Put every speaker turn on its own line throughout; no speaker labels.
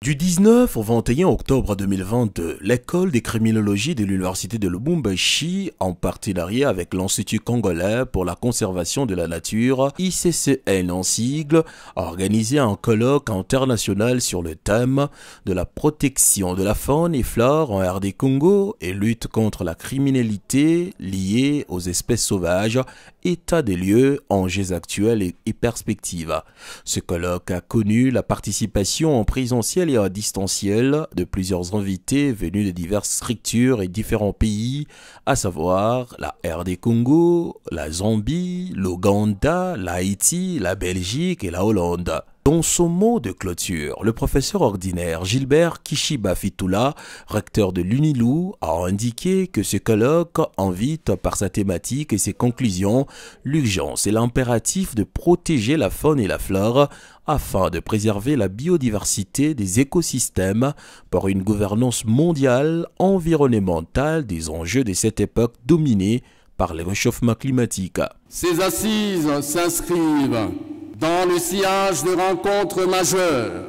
Du 19 au 21 octobre 2022, l'école de criminologie de l'université de Lubumbashi, en partenariat avec l'Institut congolais pour la conservation de la nature, ICCN en sigle, a organisé un colloque international sur le thème de la protection de la faune et flore en RD Congo et lutte contre la criminalité liée aux espèces sauvages, état des lieux, enjeux actuels et perspectives. Ce colloque a connu la participation en présentiel et à distanciel de plusieurs invités venus de diverses structures et différents pays, à savoir la RD Congo, la Zambie, l'Ouganda, l'Haïti, la Belgique et la Hollande. Dans son mot de clôture, le professeur ordinaire Gilbert Kishiba Fitula, recteur de l'UNILU, a indiqué que ce colloque invite par sa thématique et ses conclusions l'urgence et l'impératif de protéger la faune et la flore afin de préserver la biodiversité des écosystèmes par une gouvernance mondiale environnementale des enjeux de cette époque dominée par le réchauffement climatique.
Ces assises s'inscrivent dans le sillage de rencontres majeures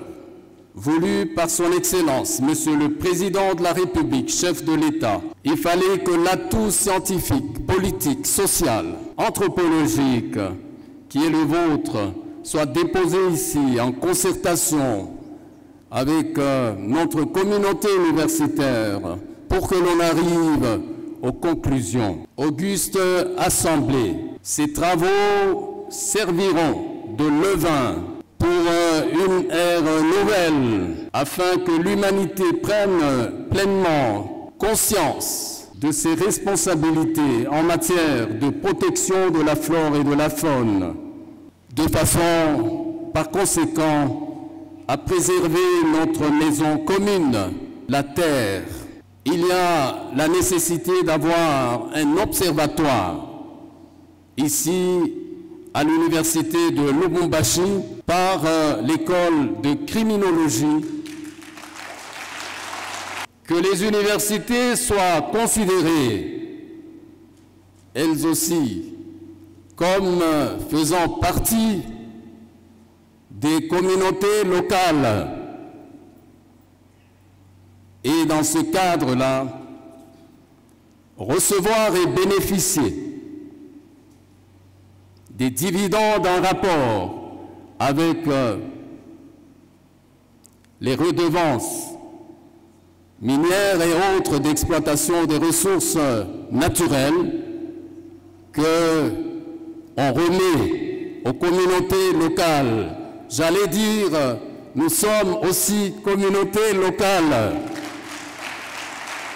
voulues par son Excellence, Monsieur le Président de la République, chef de l'État. Il fallait que l'atout scientifique, politique, social, anthropologique qui est le vôtre soit déposé ici en concertation avec notre communauté universitaire pour que l'on arrive aux conclusions. Auguste Assemblée, ces travaux serviront de levain pour une ère nouvelle, afin que l'humanité prenne pleinement conscience de ses responsabilités en matière de protection de la flore et de la faune, de façon, par conséquent, à préserver notre maison commune, la Terre. Il y a la nécessité d'avoir un observatoire ici à l'université de Lubumbashi par l'école de criminologie, que les universités soient considérées, elles aussi, comme faisant partie des communautés locales. Et dans ce cadre-là, recevoir et bénéficier des dividendes en rapport avec les redevances minières et autres d'exploitation des ressources naturelles que on remet aux communautés locales. J'allais dire, nous sommes aussi communauté locale.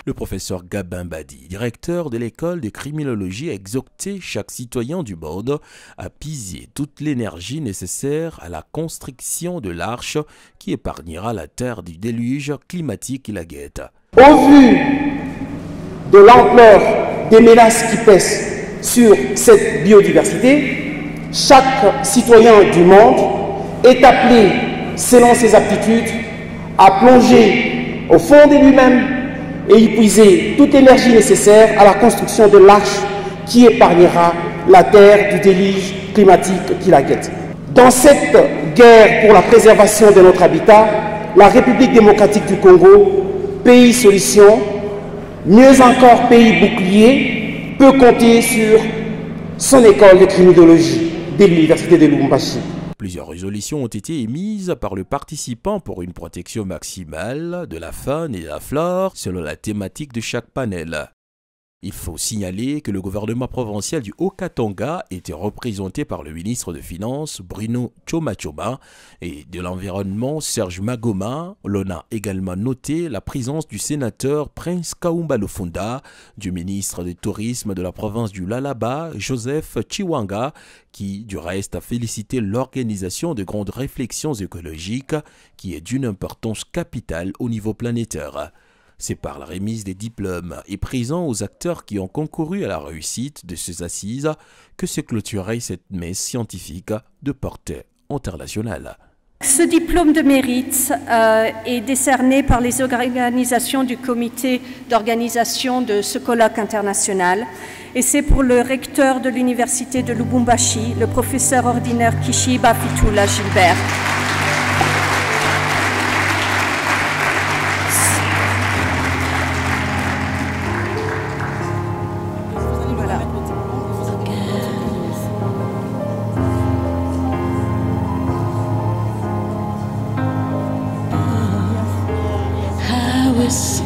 Le professeur Gabin Badi, directeur de l'école de criminologie, a exhorté chaque citoyen du monde à piser toute l'énergie nécessaire à la construction de l'arche qui épargnera la terre du déluge climatique qui la guette.
Au vu de l'ampleur des menaces qui pèsent sur cette biodiversité, chaque citoyen du monde est appelé, selon ses aptitudes, à plonger au fond de lui-même et y puiser toute l'énergie nécessaire à la construction de l'arche qui épargnera la terre du déluge climatique qui la guette. Dans cette guerre pour la préservation de notre habitat, la République démocratique du Congo, pays solution, mieux encore pays bouclier, peut compter sur son école de criminologie de l'université de Lubumbashi.
Plusieurs résolutions ont été émises par le participant pour une protection maximale de la faune et de la flore selon la thématique de chaque panel. Il faut signaler que le gouvernement provincial du Haut-Katanga était représenté par le ministre des Finances Bruno Tchoma et de l'Environnement Serge Magoma. L'on a également noté la présence du sénateur Prince Kaumba Lufunda, du ministre du Tourisme de la province du Lalaba, Joseph Chiwanga, qui du reste a félicité l'organisation de grandes réflexions écologiques qui est d'une importance capitale au niveau planétaire. C'est par la remise des diplômes et présents aux acteurs qui ont concouru à la réussite de ces assises que se clôturait cette messe scientifique de portée internationale.
Ce diplôme de mérite est décerné par les organisations du comité d'organisation de ce colloque international et c'est pour le recteur de l'université de Lubumbashi, le professeur ordinaire Kishiba Fitula Gilbert.
witness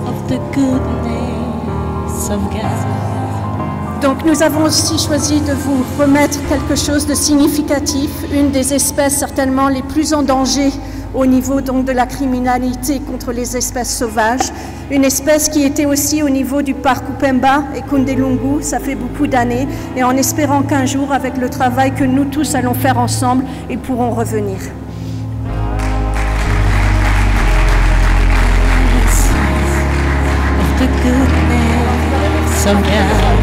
of the goodness of God.
Donc nous avons aussi choisi de vous remettre quelque chose de significatif, une des espèces certainement les plus en danger au niveau donc de la criminalité contre les espèces sauvages, une espèce qui était aussi au niveau du parc Upemba et Kundelungu, ça fait beaucoup d'années, et en espérant qu'un jour, avec le travail que nous tous allons faire ensemble, ils pourront revenir.
Of the goodness of God.